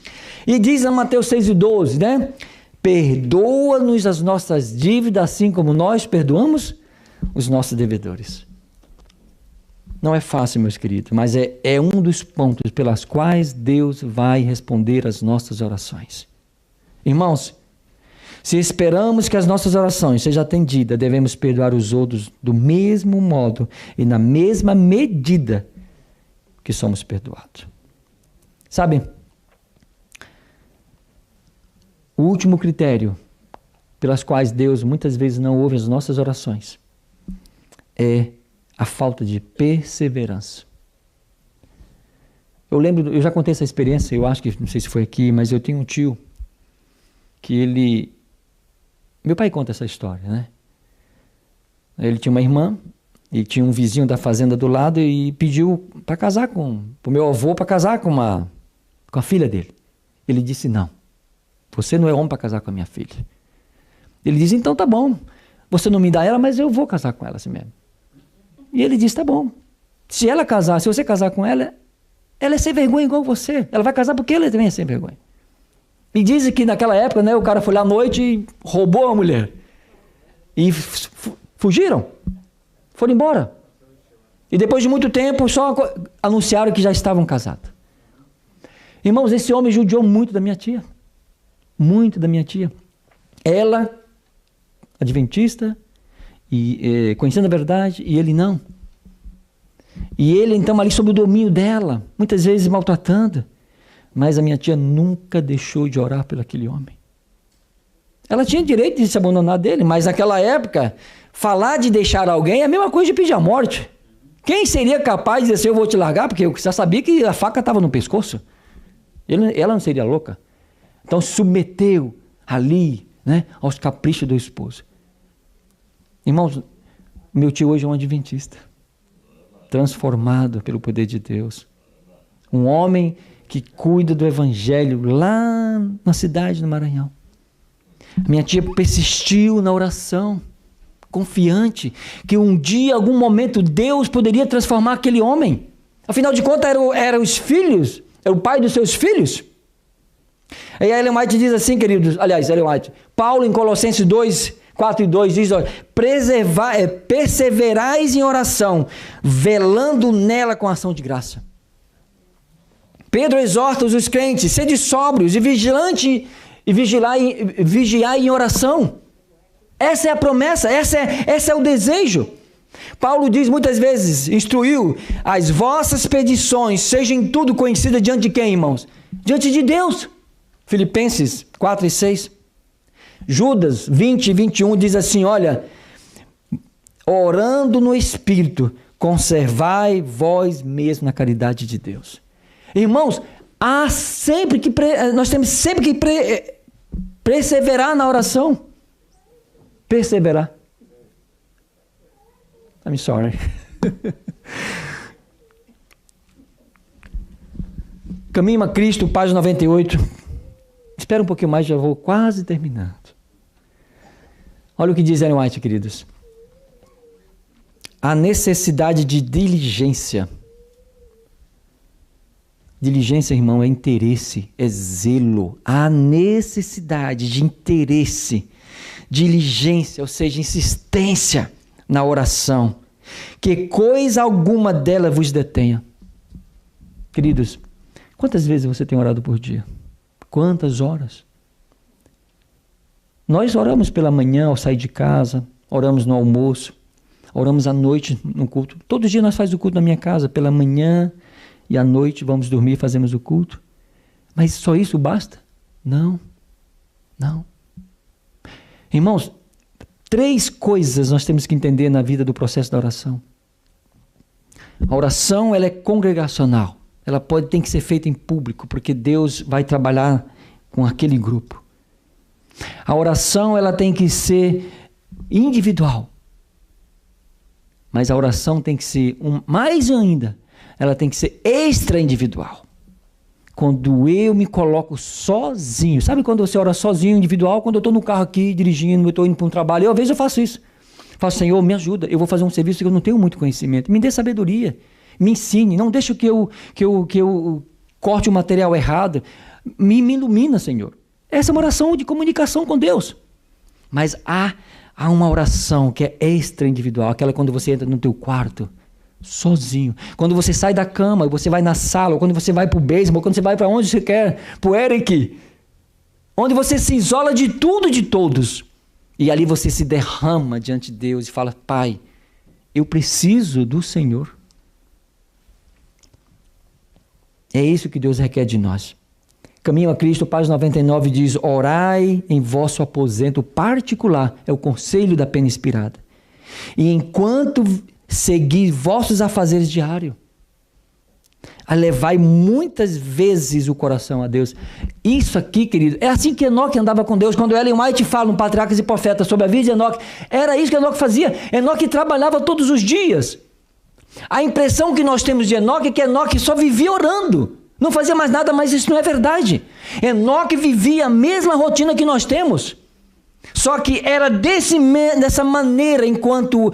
E diz em Mateus 6:12, né? Perdoa-nos as nossas dívidas, assim como nós perdoamos os nossos devedores. Não é fácil, meus queridos, mas é um dos pontos pelas quais Deus vai responder às nossas orações. Irmãos, se esperamos que as nossas orações sejam atendidas, devemos perdoar os outros do mesmo modo e na mesma medida que somos perdoados. Sabe, o último critério pelas quais Deus muitas vezes não ouve as nossas orações é a falta de perseverança. Eu já contei essa experiência, eu acho que, não sei se foi aqui, mas eu tenho um tio que meu pai conta essa história, né? Ele tinha uma irmã e tinha um vizinho da fazenda do lado e pediu para casar pro meu avô para casar com a filha dele. Ele disse, não, você não é homem para casar com a minha filha. Ele disse, então tá bom, você não me dá ela, mas eu vou casar com ela assim mesmo. E ele disse, tá bom, se você casar com ela, ela é sem vergonha igual você. Ela vai casar porque ela também é sem vergonha. E dizem que naquela época, né, o cara foi lá à noite e roubou a mulher. E fugiram. Foram embora. E depois de muito tempo, só anunciaram que já estavam casados. Irmãos, esse homem judiou muito da minha tia. Muito da minha tia. Ela, adventista, e conhecendo a verdade, e ele não. E ele então ali sob o domínio dela, muitas vezes maltratando. Mas a minha tia nunca deixou de orar por aquele homem. Ela tinha direito de se abandonar dele, mas naquela época, falar de deixar alguém é a mesma coisa de pedir a morte. Quem seria capaz de dizer assim, eu vou te largar? Porque eu já sabia que a faca estava no pescoço. Ela não seria louca. Então se submeteu ali, né, aos caprichos do esposo. Irmãos, meu tio hoje é um adventista, transformado pelo poder de Deus. Um homem que cuida do evangelho lá na cidade do Maranhão. Minha tia persistiu na oração, confiante que um dia, algum momento, Deus poderia transformar aquele homem. Afinal de contas, eram os filhos, era o pai dos seus filhos. Aí a Ellen White diz assim, queridos, Ellen White, Paulo em Colossenses 2:4-2 diz, olha, perseverais em oração, velando nela com ação de graça. Pedro exorta os crentes, sede sóbrios e vigilantes e vigiai em oração. Essa é a promessa, esse é o desejo. Paulo diz muitas vezes, instruiu, as vossas petições sejam em tudo conhecidas diante de quem, irmãos? Diante de Deus. Filipenses 4:6. Judas 20:21 diz assim, olha, orando no Espírito, conservai vós mesmo na caridade de Deus. Irmãos, nós temos sempre que perseverar na oração. Perseverar. I'm sorry. Caminho a Cristo, página 98. Espera um pouquinho mais, já vou quase terminando. Olha o que diz Ellen White, queridos. A necessidade de diligência Diligência, irmão, é interesse, é zelo. Há necessidade de interesse, diligência, ou seja, insistência na oração. Que coisa alguma dela vos detenha. Queridos, quantas vezes você tem orado por dia? Quantas horas? Nós oramos pela manhã ao sair de casa, oramos no almoço, oramos à noite no culto. Todo dia nós fazemos o culto na minha casa, pela manhã e à noite vamos dormir e fazemos o culto. Mas só isso basta? Não. Irmãos, 3 coisas nós temos que entender na vida do processo da oração. A oração, ela é congregacional. Ela tem que ser feita em público, porque Deus vai trabalhar com aquele grupo. A oração, ela tem que ser individual. Mas a oração tem que ser, mais ainda, ela tem que ser extra-individual. Quando eu me coloco sozinho. Sabe quando você ora sozinho, individual? Quando eu estou no carro aqui, dirigindo, eu estou indo para um trabalho. Às vezes eu faço isso. Faço, Senhor, me ajuda. Eu vou fazer um serviço que eu não tenho muito conhecimento. Me dê sabedoria. Me ensine. Não deixe que eu corte o material errado. Me ilumina, Senhor. Essa é uma oração de comunicação com Deus. Mas há uma oração que é extra-individual. Aquela quando você entra no teu quarto, sozinho. Quando você sai da cama, você vai na sala, ou quando você vai para o basement, ou quando você vai para onde você quer, para o Eric. Onde você se isola de tudo e de todos. E ali você se derrama diante de Deus e fala, Pai, eu preciso do Senhor. É isso que Deus requer de nós. Caminho a Cristo, página 99, diz, orai em vosso aposento particular. É o conselho da pena inspirada. E enquanto segui vossos afazeres diários, levai muitas vezes o coração a Deus. Isso aqui, querido, é assim que Enoque andava com Deus. Quando Ellen White fala no Patriarcas e Profetas sobre a vida de Enoque, era isso que Enoque fazia. Enoque trabalhava todos os dias. A impressão que nós temos de Enoque é que Enoque só vivia orando. Não fazia mais nada, mas isso não é verdade. Enoque vivia a mesma rotina que nós temos. Só que era dessa maneira, enquanto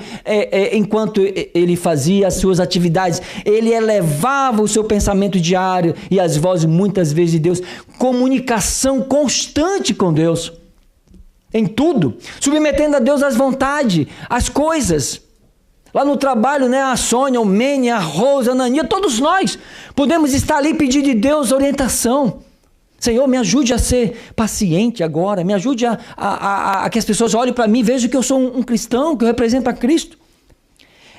ele fazia as suas atividades, ele elevava o seu pensamento diário e as vozes muitas vezes de Deus, comunicação constante com Deus, em tudo, submetendo a Deus as vontades, as coisas. Lá no trabalho, né, a Sônia, o Mene, a Rosa, a Anania, todos nós podemos estar ali pedindo de Deus orientação. Senhor, me ajude a ser paciente agora, me ajude a que as pessoas olhem para mim e vejam que eu sou um cristão, que eu represento a Cristo.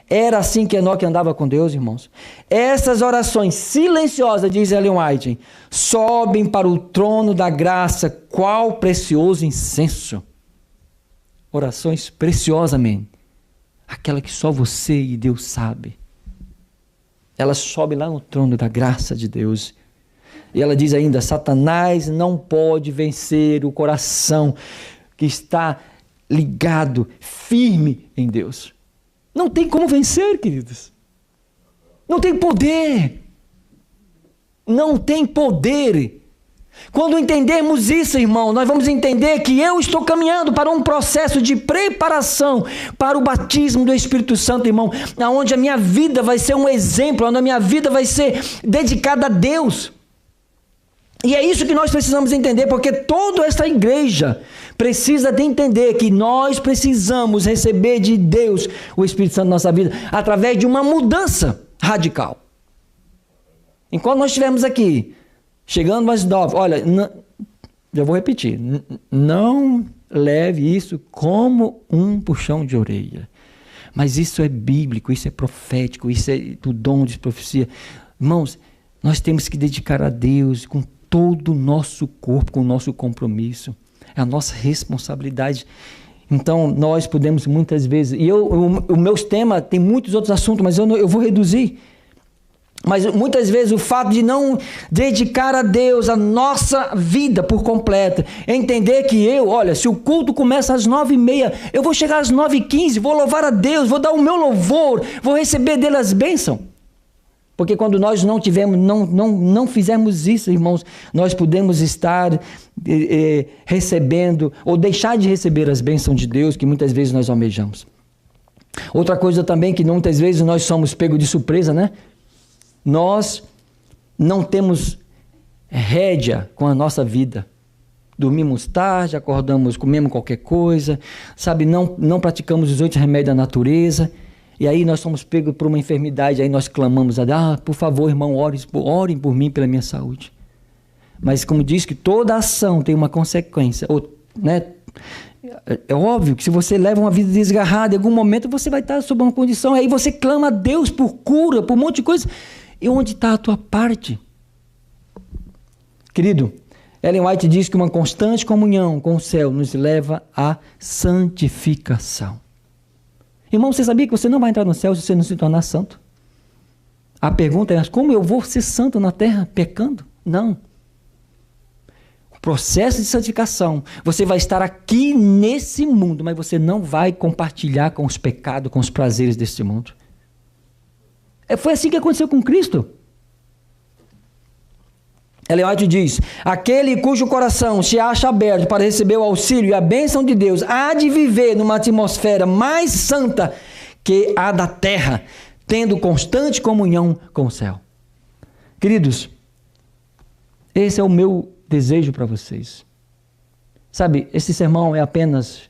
Era assim que Enoque andava com Deus, irmãos. Essas orações silenciosas, diz Ellen White, sobem para o trono da graça, qual precioso incenso. Orações preciosas, amém. Aquela que só você e Deus sabe. Ela sobe lá no trono da graça de Deus. E ela diz ainda, Satanás não pode vencer o coração que está ligado, firme em Deus. Não tem como vencer, queridos. Não tem poder. Não tem poder. Quando entendermos isso, irmão, nós vamos entender que eu estou caminhando para um processo de preparação para o batismo do Espírito Santo, irmão, onde a minha vida vai ser um exemplo, onde a minha vida vai ser dedicada a Deus. E é isso que nós precisamos entender, porque toda esta igreja precisa de entender que nós precisamos receber de Deus o Espírito Santo na nossa vida, através de uma mudança radical. Enquanto nós estivermos aqui, chegando mais 9, olha, já vou repetir, não leve isso como um puxão de orelha. Mas isso é bíblico, isso é profético, isso é do dom de profecia. Irmãos, nós temos que dedicar a Deus com todo o nosso corpo, com o nosso compromisso. É a nossa responsabilidade. Então, nós podemos muitas vezes... E o meu tema tem muitos outros assuntos, mas eu vou reduzir. Mas muitas vezes o fato de não dedicar a Deus a nossa vida por completo, entender que olha, se o culto começa às 9h30, eu vou chegar às 9h15, vou louvar a Deus, vou dar o meu louvor, vou receber dele as bênçãos. Porque quando nós não fizermos isso, irmãos, nós podemos estar recebendo ou deixar de receber as bênçãos de Deus que muitas vezes nós almejamos. Outra coisa também que muitas vezes nós somos pegos de surpresa, né? Nós não temos rédea com a nossa vida. Dormimos tarde, acordamos, comemos qualquer coisa, sabe? Não praticamos os 8 remédios da natureza. E aí nós somos pegos por uma enfermidade, aí nós clamamos a Deus, por favor, irmão, orem por mim, pela minha saúde. Mas como diz que toda ação tem uma consequência, né? É óbvio que se você leva uma vida desgarrada, em algum momento você vai estar sob uma condição, aí você clama a Deus por cura, por um monte de coisa. E onde está a tua parte? Querido, Ellen White diz que uma constante comunhão com o céu nos leva à santificação. Irmão, você sabia que você não vai entrar no céu se você não se tornar santo? A pergunta é, como eu vou ser santo na terra pecando? Não. O processo de santificação, você vai estar aqui nesse mundo, mas você não vai compartilhar com os pecados, com os prazeres deste mundo. Foi assim que aconteceu com Cristo. Ellen White diz, aquele cujo coração se acha aberto para receber o auxílio e a bênção de Deus, há de viver numa atmosfera mais santa que a da terra, tendo constante comunhão com o céu. Queridos, esse é o meu desejo para vocês. Sabe, esse sermão é apenas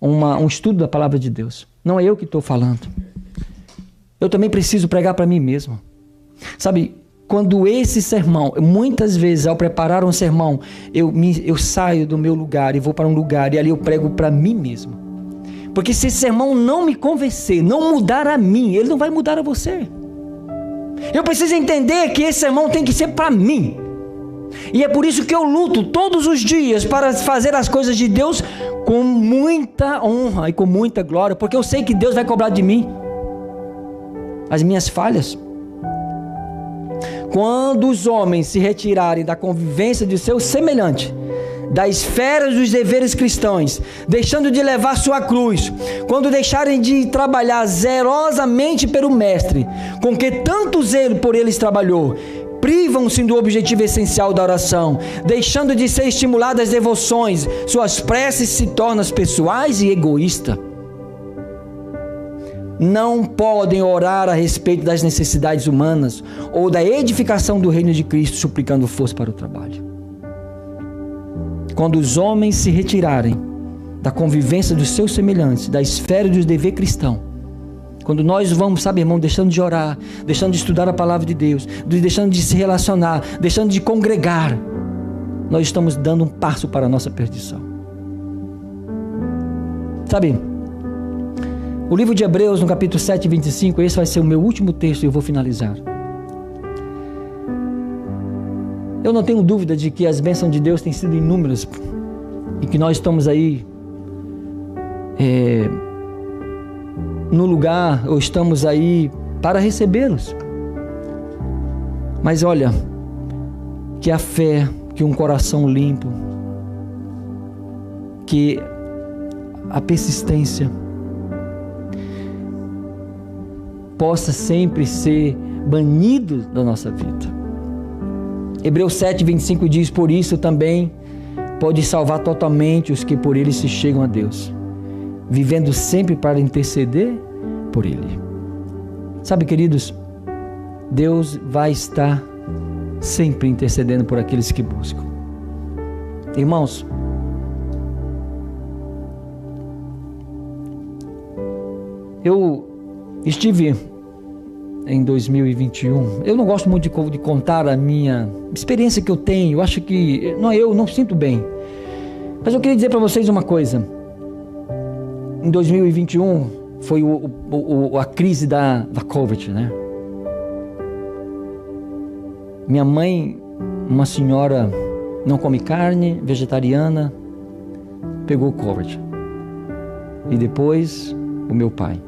um estudo da palavra de Deus. Não é eu que estou falando. Eu também preciso pregar para mim mesmo. Sabe, quando esse sermão, muitas vezes ao preparar um sermão, eu saio do meu lugar e vou para um lugar e ali eu prego para mim mesmo. Porque se esse sermão não me convencer, não mudar a mim, ele não vai mudar a você. Eu preciso entender que esse sermão tem que ser para mim. E é por isso que eu luto todos os dias para fazer as coisas de Deus com muita honra e com muita glória, porque eu sei que Deus vai cobrar de mim as minhas falhas. Quando os homens se retirarem da convivência de seu semelhante, da esfera dos deveres cristãos, deixando de levar sua cruz, quando deixarem de trabalhar zelosamente pelo Mestre, com que tanto zelo por eles trabalhou, privam-se do objetivo essencial da oração, deixando de ser estimuladas as devoções, suas preces se tornam pessoais e egoístas. Não podem orar a respeito das necessidades humanas ou da edificação do reino de Cristo, suplicando força para o trabalho. Quando os homens se retirarem da convivência dos seus semelhantes, da esfera dos deveres cristãos, quando nós vamos, sabe, irmão, deixando de orar, deixando de estudar a palavra de Deus, deixando de se relacionar, deixando de congregar, nós estamos dando um passo para a nossa perdição. Sabe, o livro de Hebreus, no capítulo 7, 25, esse vai ser o meu último texto e eu vou finalizar. Eu não tenho dúvida de que as bênçãos de Deus têm sido inúmeras e que nós estamos aí no lugar, ou estamos aí para recebê-los. Mas olha, que a fé, que um coração limpo, que a persistência possa sempre ser banido da nossa vida. Hebreus 7, 25 diz, por isso também pode salvar totalmente os que por ele se chegam a Deus, vivendo sempre para interceder por ele. Sabe, queridos, Deus vai estar sempre intercedendo por aqueles que buscam. Irmãos, eu estive em 2021, eu não gosto muito de contar a minha experiência que eu tenho, eu acho que eu não sinto bem, mas eu queria dizer para vocês uma coisa. Em 2021 foi a crise da Covid, né? Minha mãe, uma senhora não come carne, vegetariana, pegou Covid, e depois o meu pai.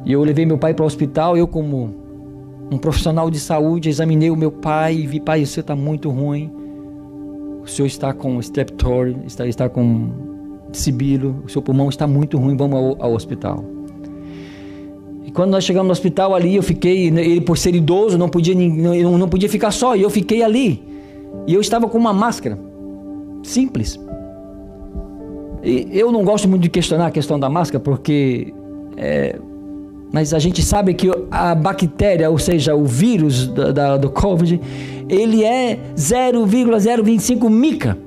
E eu levei meu pai para o hospital, eu como um profissional de saúde, examinei o meu pai e vi, pai, o senhor está muito ruim, o senhor está com strep throat, está com sibilo, o seu pulmão está muito ruim, vamos ao hospital. E quando nós chegamos no hospital ali, eu fiquei, ele por ser idoso, não podia ficar só, e eu fiquei ali, e eu estava com uma máscara, simples. E eu não gosto muito de questionar a questão da máscara, porque Mas a gente sabe que a bactéria, ou seja, o vírus do Covid, ele é 0,025 micra.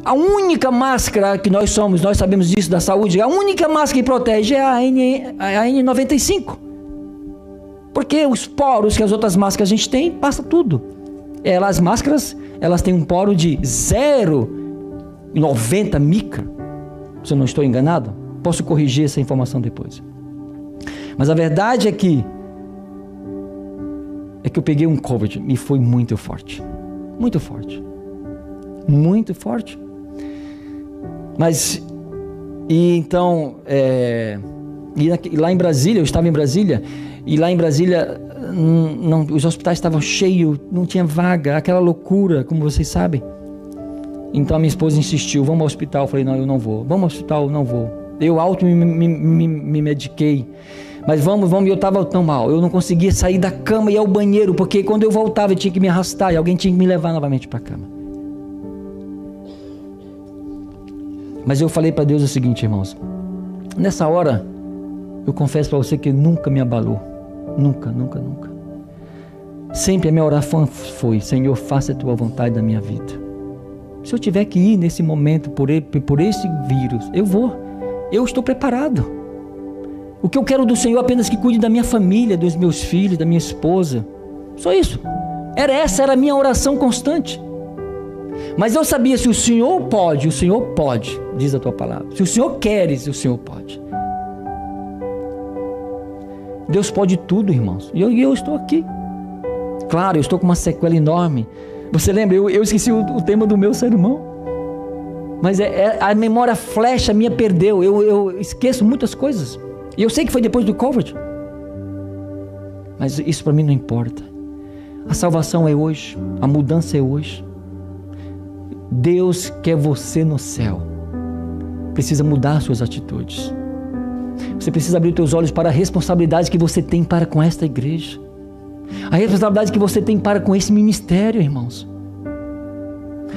A única máscara que nós sabemos disso da saúde, a única máscara que protege é a N95. Porque os poros que as outras máscaras a gente tem, passa tudo. As máscaras, elas têm um poro de 0,90 micra. Se eu não estou enganado, posso corrigir essa informação depois. Mas a verdade é que eu peguei um Covid e foi muito forte. Muito forte. Muito forte. Mas, lá em Brasília, eu estava em Brasília, e lá em Brasília, os hospitais estavam cheios, não tinha vaga, aquela loucura, como vocês sabem. Então a minha esposa insistiu, vamos ao hospital. Eu falei, não, eu não vou. Vamos ao hospital, eu não vou. Eu me mediquei. Mas vamos, e eu estava tão mal, eu não conseguia sair da cama e ir ao banheiro, porque quando eu voltava eu tinha que me arrastar e alguém tinha que me levar novamente para a cama. Mas eu falei para Deus o seguinte, irmãos, nessa hora, eu confesso para você que nunca me abalou, nunca. Sempre a minha oração foi, Senhor, faça a tua vontade na minha vida. Se eu tiver que ir nesse momento por esse vírus, eu vou, eu estou preparado. O que eu quero do Senhor é apenas que cuide da minha família, dos meus filhos, da minha esposa. Só isso. Essa era a minha oração constante. Mas eu sabia, se o Senhor pode, diz a tua palavra. Se o Senhor queres, o Senhor pode. Deus pode tudo, irmãos. E eu estou aqui. Claro, eu estou com uma sequela enorme. Você lembra? Eu esqueci o tema do meu sermão. Mas a memória flash, a minha perdeu. Eu esqueço muitas coisas. E eu sei que foi depois do Covid. Mas isso para mim não importa. A salvação é hoje. A mudança é hoje. Deus quer você no céu. Precisa mudar suas atitudes. Você precisa abrir os teus olhos para a responsabilidade que você tem para com esta igreja. A responsabilidade que você tem para com esse ministério, irmãos.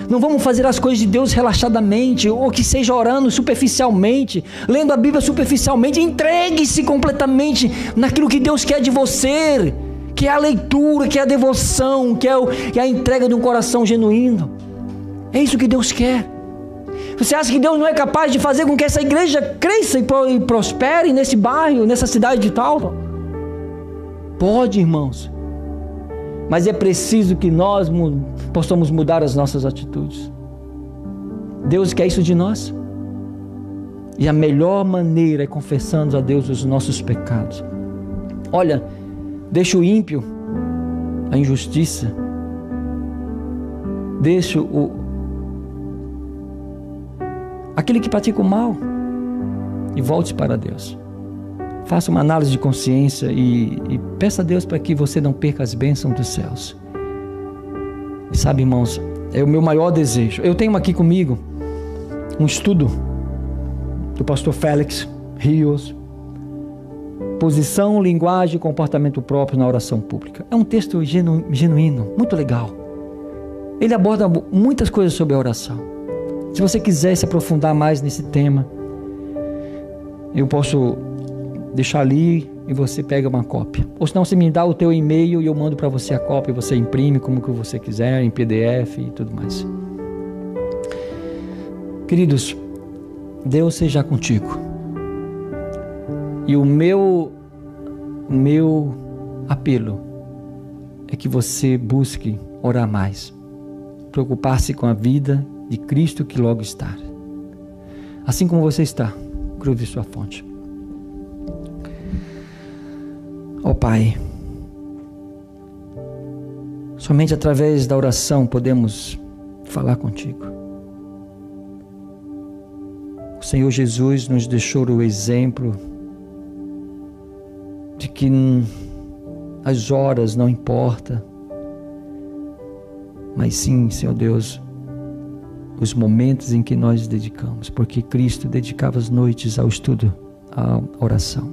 Não vamos fazer as coisas de Deus relaxadamente, ou que seja orando superficialmente, lendo a Bíblia superficialmente. Entregue-se completamente naquilo que Deus quer de você, que é a leitura, que é a devoção, que é a entrega de um coração genuíno. É isso que Deus quer. Você acha que Deus não é capaz de fazer com que essa igreja cresça e prospere nesse bairro, nessa cidade de tal? Pode, irmãos. Mas é preciso que nós possamos mudar as nossas atitudes. Deus quer isso de nós. E a melhor maneira é confessando a Deus os nossos pecados. Olha, deixa o ímpio, a injustiça, deixa aquele que pratica o mal e volte para Deus. Faça uma análise de consciência e peça a Deus para que você não perca as bênçãos dos céus. E sabe, irmãos, é o meu maior desejo. Eu tenho aqui comigo um estudo do pastor Félix Rios, Posição, Linguagem e Comportamento Próprio na Oração Pública. É um texto genuíno, muito legal. Ele aborda muitas coisas sobre a oração. Se você quiser se aprofundar mais nesse tema, eu posso deixar ali e você pega uma cópia. Ou senão você me dá o teu e-mail e eu mando para você a cópia, você imprime como que você quiser, em PDF e tudo mais. Queridos, Deus seja contigo. E o meu apelo é que você busque orar mais, preocupar-se com a vida de Cristo que logo está. Assim como você está, cruze sua fonte. Ó Pai, somente através da oração podemos falar contigo. O Senhor Jesus nos deixou o exemplo de que as horas não importam, mas sim, Senhor Deus, os momentos em que nós dedicamos, porque Cristo dedicava as noites ao estudo, à oração,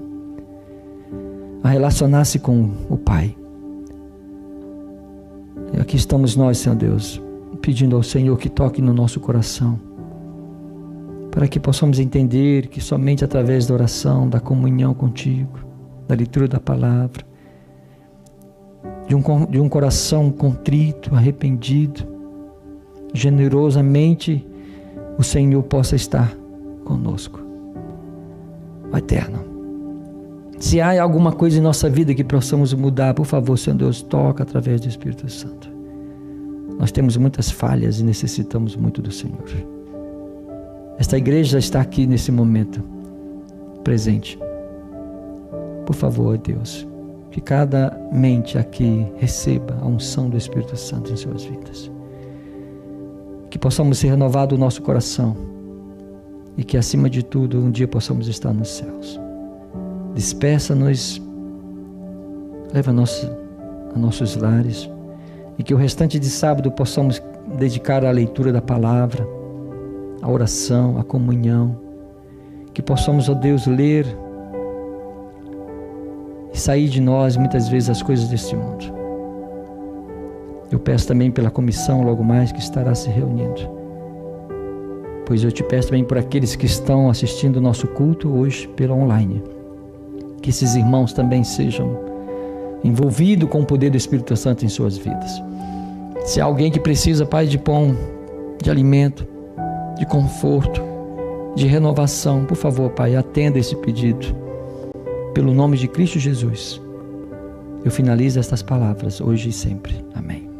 a relacionar-se com o Pai. E aqui estamos nós, Senhor Deus, pedindo ao Senhor que toque no nosso coração, para que possamos entender que somente através da oração, da comunhão contigo, da leitura da palavra, de um coração contrito, arrependido, generosamente o Senhor possa estar conosco. Pai eterno, se há alguma coisa em nossa vida que possamos mudar, por favor, Senhor Deus, toca através do Espírito Santo. Nós temos muitas falhas e necessitamos muito do Senhor. Esta igreja está aqui nesse momento, presente. Por favor, Deus, que cada mente aqui receba a unção do Espírito Santo em suas vidas. Que possamos ser renovados o nosso coração e que, acima de tudo, um dia possamos estar nos céus. Despeça-nos, leva a nossos lares, e que o restante de sábado possamos dedicar à leitura da palavra, à oração, à comunhão, que possamos, ó Deus, ler e sair de nós muitas vezes as coisas deste mundo. Eu peço também pela comissão logo mais que estará se reunindo, pois eu te peço também por aqueles que estão assistindo o nosso culto hoje pela online, que esses irmãos também sejam envolvidos com o poder do Espírito Santo em suas vidas. Se há alguém que precisa, Pai, de pão, de alimento, de conforto, de renovação, por favor, Pai, atenda esse pedido. Pelo nome de Cristo Jesus, eu finalizo estas palavras hoje e sempre. Amém.